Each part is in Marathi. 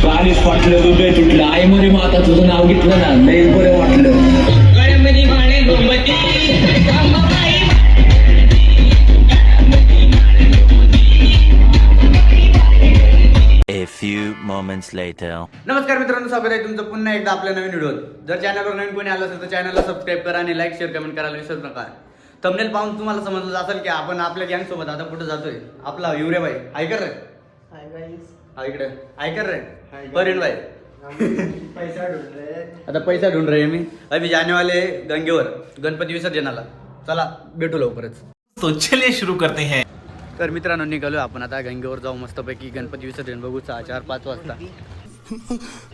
कालीच वाटलं हृदय तुटलं आई मरे माता तुझं नाव घेतलं ना लई बरं वाटलं गळ्यामध्ये माळे मोमबत्ती Ambabai A few moments later. नमस्कार मित्रांनो, स्वागत आहे तुमचं पुन्हा एकदा आपल्या नवीन व्हिडिओत. जर चॅनलवर नवीन कोणी आलं असेल तर चॅनलला सबस्क्राईब करा आणि लाईक शेअर कमेंट करायला विसरू नका. थंबनेल पाहून तुम्हाला समजलं असेल की आपण आपल्या गँग सोबत आता कुठे जातोय. आपला युरे भाई ऐकर रे, हाय गाइस, हा इकडे ऐकर रे, परिण भाई पैसा ढूंढ रहे हैं. आता पैसा ढूंढ रहे मी अभी जाने वाले गंगेवर गणपती विसर्जनाला. चला भेटू लवकरच. तो चलिए शुरू करते हैं. तर मित्रांनो निघालो आपण आता गंगेवर जाऊ मस्तपैकी गणपती विसर्जन बघू 4-5 वाजता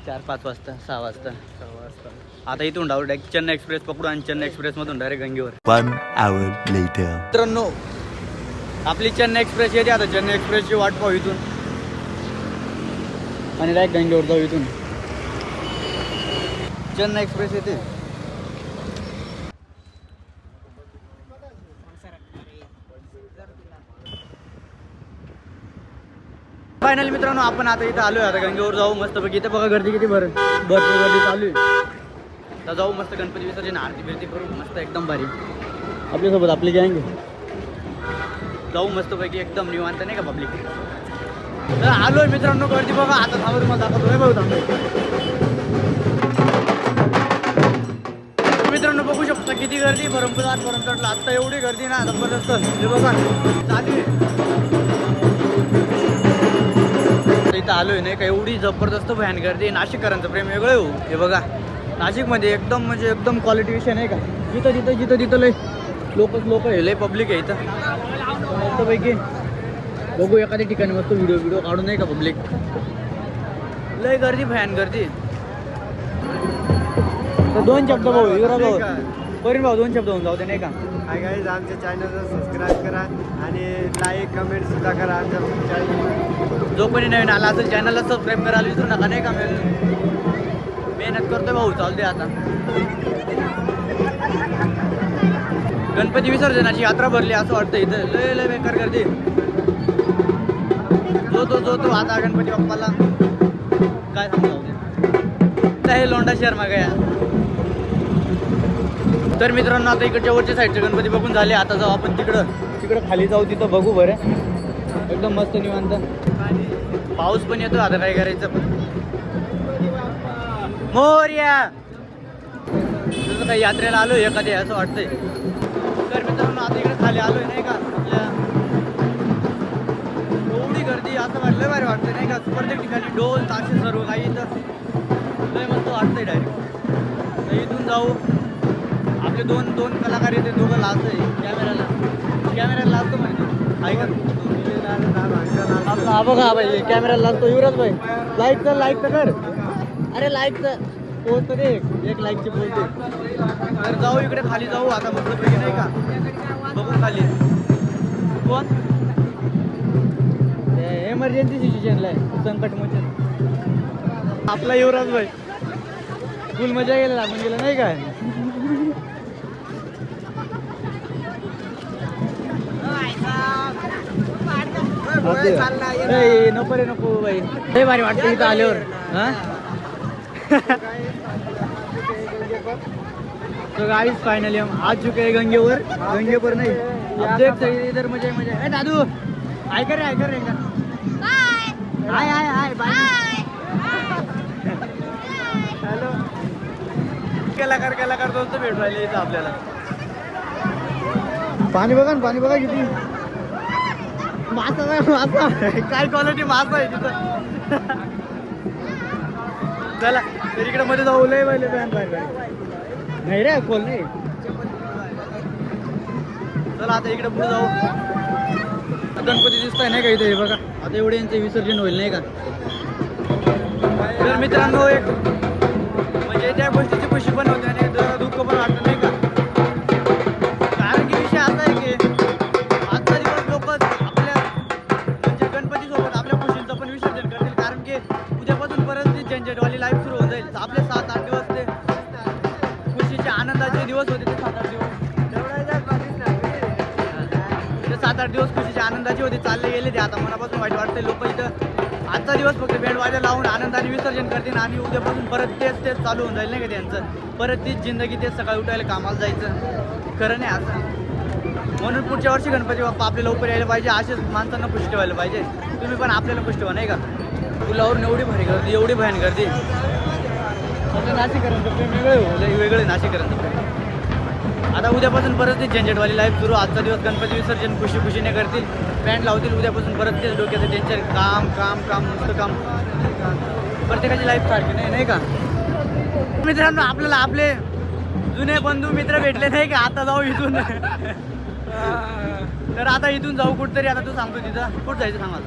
4-5 वाजता 6 वाजता. आता इथून डायरेक्ट चेन्नई एक्सप्रेस पकडू आणि चेन्नई एक्सप्रेस मधून डायरेक्ट गंगेवर. 1 hour later. मित्रांनो आपली चेन्नई एक्सप्रेस येते आता. चेन्नई एक्सप्रेसची वाट पाहू इथून आणि डायरेक्ट गंगेवर जाऊ. इथून चेन्नई एक्सप्रेस येते. फायनली मित्रांनो आपण आता इथं आलोय. आता गंगेवर जाऊ मस्तपैकी. इथे बघा गर्दी किती भरपूर गर्दी चालू आहे. तर जाऊ मस्त गणपती विसर्जन आरती बिरती करू मस्त एकदम भारी. आपल्यासोबत आपली गँग जाऊ मस्तपैकी एकदम निवांत नाही का पब्लिक. तर आलोय मित्रांनो गर्दी बघा. आता थांबा तुम्हाला दाखवतोय बघू थांबतो. मित्रांनो बघू शकता किती गर्दी भरपूर आजपर्यंत. आता एवढी गर्दी ना जबरदस्त. हे बघा चालू आहे. इथं आलोय नाही का एवढी जबरदस्त भयान गर्दी. नाशिककरांचं प्रेम वेगळं हो. हे बघा नाशिकमध्ये एकदम म्हणजे एकदम क्वालिटी विषय नाही का. जिथं लय लोक हे लय पब्लिक आहे इथं मस्तपैकी. बघू एखाद्या ठिकाणी मस्त व्हिडिओ काढून नाही का पब्लिक. लय गर्दी भयान गर्दी. तर 2 शब्द भाऊ युवराज भाऊ परिण भाऊ 2 शब्द होऊन जाऊ दे नाही का. हाय गाइस, आमच्या चॅनलला सबस्क्राईब करा आणि लाईक कमेंट सुद्धा करा. आमच्या चॅनल जो कोणी नवीन आला असेल चॅनलला सबस्क्राईब करायला विसरू नका नाही का. मेहनत करतोय भाऊ चालते. आता गणपती विसर्जनाची यात्रा भरली असं वाटतं इथं. लय बेकार गर्दी. जो आता गणपती बाप्पाला काय सांगू हे लोंढा शर्मा गया. तर मित्रांनो आता इकडच्या वरच्या साईडचे गणपती बघून झाले. आता जाऊ आपण तिकडं खाली जाऊ. तिथं बघू बरं एकदम मस्त निवांत. पाऊस पण येतो आता काय करायचं. पण मोरया तुझं काही यात्रेला आलोय एखादी असं वाटतंय. तर मित्रांनो आता इकडे खाली आलोय नाही का. आपल्या एवढी गर्दी असं वाटलं बरं वाटतंय नाही का. प्रत्येक ठिकाणी ढोल ताशे सर्व काही इथं लय मस्त वाटतंय डायरेक्ट. तर इथून जाऊ. आपले दोन कलाकार येते. दोघं लाजत आहे कॅमेऱ्याला लाजतो म्हणजे ऐका आपला हा बघा भाई कॅमेऱ्याला लाजतो युवराज भाई. लाईक तर कर. अरे लाईकचं पोस्ट दे एक लाईकची पोस्ट दे. तर जाऊ इकडे खाली जाऊ आता मस्तपैकी नाही का. बघू खाली कोण एमर्जन्सी सिच्युएशनला आहे. संकट मोचन आपला युवराज भाई फुल मजा गेला आपण गेला नाही काय. नको भाई लय भारी वाटतं इथं आल्यावर. तो गाइस फाइनली हम आ चुके हैं गंगेवर नहीं. अब देख सकते इधर मजा. ए दादू ऐकर रे हाय बाय. हॅलो कलाकार दोस्त भेटू राहिले इथं आपल्याला. पाणी बघा किती मासा काय क्वालिटी मासा आहे तिथं. चला तर इकडे मध्ये जाऊ. लय नाही रे खोल नाही. चला आता इकडे पुढे जाऊ. गणपती दिसतोय नाही का इथे. बघा आता एवढे यांचे विसर्जन होईल नाही का. तर मित्रांनो एक म्हणजे त्या गोष्टीची खुशी पण होते आणि जरा दुःख पण वाटतं नाही का. कारण की विषय असा आहे की आजचा दिवस लोक आपल्या म्हणजे गणपतीसोबत आपल्या खुशींचं पण विसर्जन करतील. कारण की उद्यापासून परत ती झंझटवाली लाईफ सुरू होऊन जाईल. आपले 7-8 दिवस ते खुशीचे आनंदाचे दिवस होते. ते 7-8 दिवस 7-8 दिवस खुशीचे आनंदाचे होते चालले गेले ते. आता मनापासून वाईट वाटते. लोक इथं आजचा दिवस फक्त बँडवाजा लावून आनंदाने विसर्जन करतील आणि उद्यापासून परत तेच चालू होऊन जाईल नाही का त्यांचं. परत तीच जिंदगी, तेच सकाळी उठायला कामाला जायचं. खरं नाही असं. म्हणून पुढच्या वर्षी गणपती बाप्पा आपले लवकर यायला पाहिजे. असेच माणसांना खुश ठेवायला पाहिजे. तुम्ही पण आपल्याला खुश ठेवा नाही का. पुलावरून एवढी भारी गर्दी, एवढी भयान गर्दी. आपलं नाशिककरांचं प्रेम वेगळं नाशिककरांचं प्रेम. आता उद्यापासून परत ते झंझटवाली लाईफ सुरू. आजचा दिवस गणपती विसर्जन खुशीने करतील, पॅन्ट लावतील. उद्यापासून परत तेच डोक्याचं टेन्शन, काम काम काम नुसतं काम. प्रत्येकाची लाईफ सारखी नाही का. मित्रांनो, आपल्याला आपले जुने बंधू मित्र भेटले नाही का. आता जाऊ इथून. तर आता इथून जाऊ कुठतरी. आता तू सांगतो तिथं कुठं जायचं सांगा.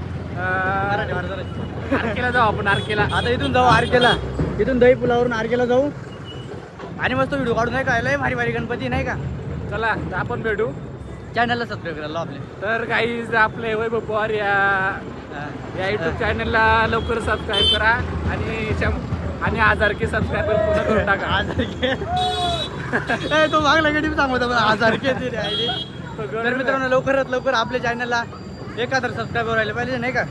आरकेला जाऊ आपण, आरकेला. आता इथून जाऊ आरकेला. इथून दही पुलावरून आरकेला जाऊ आणि मस्त व्हिडिओ काढू नाही का. लय भारी भारी गणपती नाही का. चला तर आपण भेटू. चॅनलला सबस्क्राईब करायला आपले. तर काही आपले वैभव पवार या युट्यूब चॅनलला लवकर सबस्क्राईब करा आणि 1000 सबस्क्रायबर पूर्ण करून टाका. 1000 तो मागला गडी सांगतो मला 1000 तर मित्रांनो, लवकरात लवकर आपल्या चॅनलला 1000 सबस्क्रायबर राहिले पाहिजे नाही का.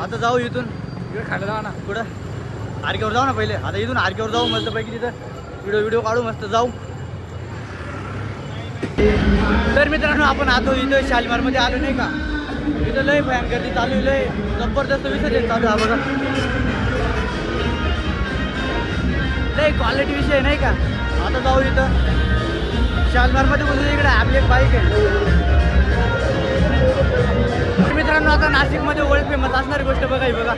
आता जाऊ इथून खायला जाऊ ना. कुठं आरकेवर जाऊ ना पहिले. आता इथून आरकेवर जाऊ मस्तपैकी. तिथं व्हिडिओ काढू मस्त जाऊ. तर मित्रांनो, आपण आलो इथं शालिमारमध्ये आलो नाही का. इथं लय भयान गर्दी चालू आहे. लय जबरदस्त विसर्जन चालू आहे. बघा लय क्वालिटी विषय नाही का. आता जाऊ इथं शालिमारमध्ये बोलू. इकडे आपली एक बाईक आहे. तर मित्रांनो, आता नाशिकमध्ये वर्ल्ड फेमस असणारी गोष्ट बघा ही बघा.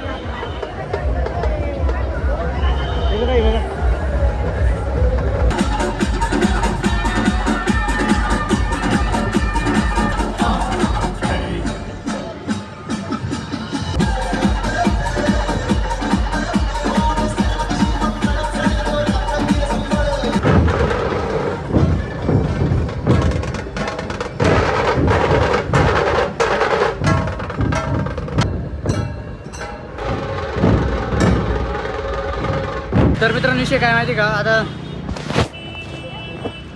तर मित्रांनो, विषय काय माहिती का. आता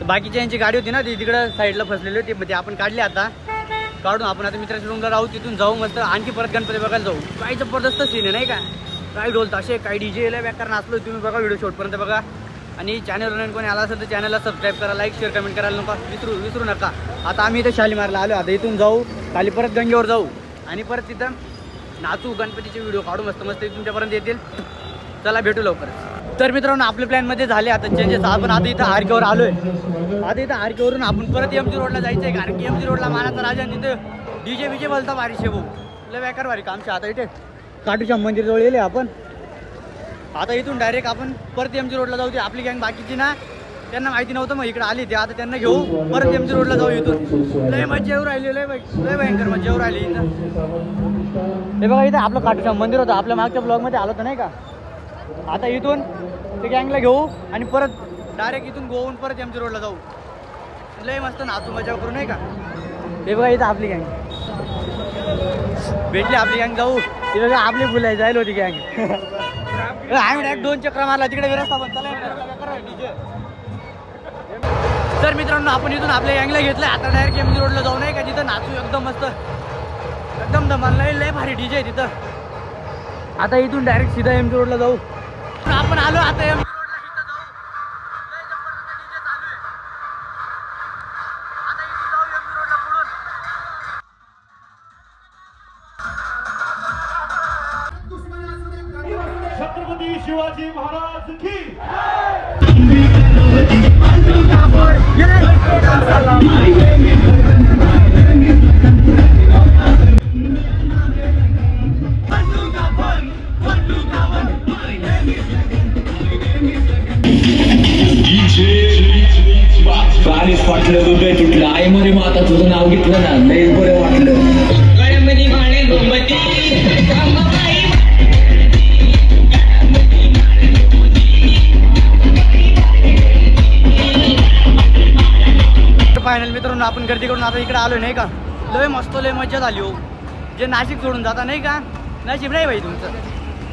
बाकीच्या यांची गाडी होती ना ती तिकडं साईडला फसलेली होती. ते आपण काढली. आता काढून आपण आता मित्राच्या रूमला राहू. तिथून जाऊ मस्त आणखी परत गणपती बघायला जाऊ. काही जबरदस्त सीन आहे नाही का. काही ढोल ताशे, काही DJ लय बेकार नाचलो. तुम्ही बघा व्हिडिओ शेवटपर्यंत बघा. आणि चॅनलवर कोणी आला असेल तर चॅनलला सबस्क्राईब करा, लाईक शेअर कमेंट करायला नका विसरू नका. आता आम्ही इथं शालिमारला आलो. आता इथून जाऊ खाली परत गंगेवर जाऊ आणि परत तिथं नाचू, गणपतीचे व्हिडिओ काढू मस्त मस्त तुमच्यापर्यंत येतील. चला भेटू लवकर. तर मित्रांनो, आपल्या प्लॅनमध्ये झाले आता चेंजेस. आपण आता इथं आरकेवर आलोय. आता इथं आरकेवरून आपण परत MG रोडला जायचं आहे. कारण की MG रोडला मानाचा राजा आणि तिथं DJ बोलता भारी शेबू लय बेकार भारी कामचे. आता इथे काटूच्या मंदिरजवळ येले आपण. आता इथून डायरेक्ट आपण परत MG रोडला जाऊ. ती आपली गँग बाकीची ना त्यांना माहिती नव्हतं, मग इकडे आली ते. आता त्यांना घेऊ परत MG रोडला जाऊ. इथून लय मजा येऊ राहिली. लय भयंकर मजा येऊ राहिली इथं. हे बघा इथं आपलं काटूच्या मंदिर होतं. आपल्या मागच्या ब्लॉगमध्ये आलं होतं नाही का. आता इथून ते गँगला घेऊ आणि परत डायरेक्ट इथून गोवून परत MG रोडला जाऊ. लय मस्त नाचू मजा करू नाही का. हे बघा इथं आपली गँग भेटली. आपली गँग जाऊ. ती बघा आपली बोलायला जायला होती गँग. आम्ही डायरेक्ट 2 चक्र मारला तिकडे व्यवस्थापन. चला तर मित्रांनो, आपण इथून आपल्या गँगला घेतलं. आता डायरेक्ट MG रोडला जाऊ नाही का. तिथं नाचू एकदम मस्त, एकदम धमाल. लय भारी DJ आहे तिथं. आता इथून डायरेक्ट सीधा MG रोडला जाऊ. आपण आलो आता MG रोडला. इथं जाऊ. लय जबरदस्त DJ चालू आहे. आता इथून जाऊ MG रोडला पुढून. छत्रपती शिवाजी महाराज की पाणीच फाटलं, हृदय तुटलं. आई मध्ये माता तुझं नाव घेतलं ना, लय बरं वाटलं. गळ्यामध्ये माळे मोमबत्ती, फायनल मित्रांनो, आपण गर्दी करून आता इकडे आलो नाही का. लय मस्त लय मजा झाली हो. जे नाशिक सोडून जाता नाही का, नशीब नाही भाई तुमचं.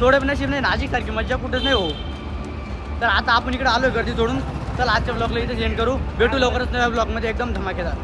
थोडं नशीब नाही. नाशिक सारखी मजा कुठंच नाही हो. तर आता आपण इकडे आलो गर्दी सोडून. चला आजच्या ब्लॉगला इथे सेंड करू. भेटू लवकरच नव्या ब्लॉगमध्ये एकदम धमाकेदार.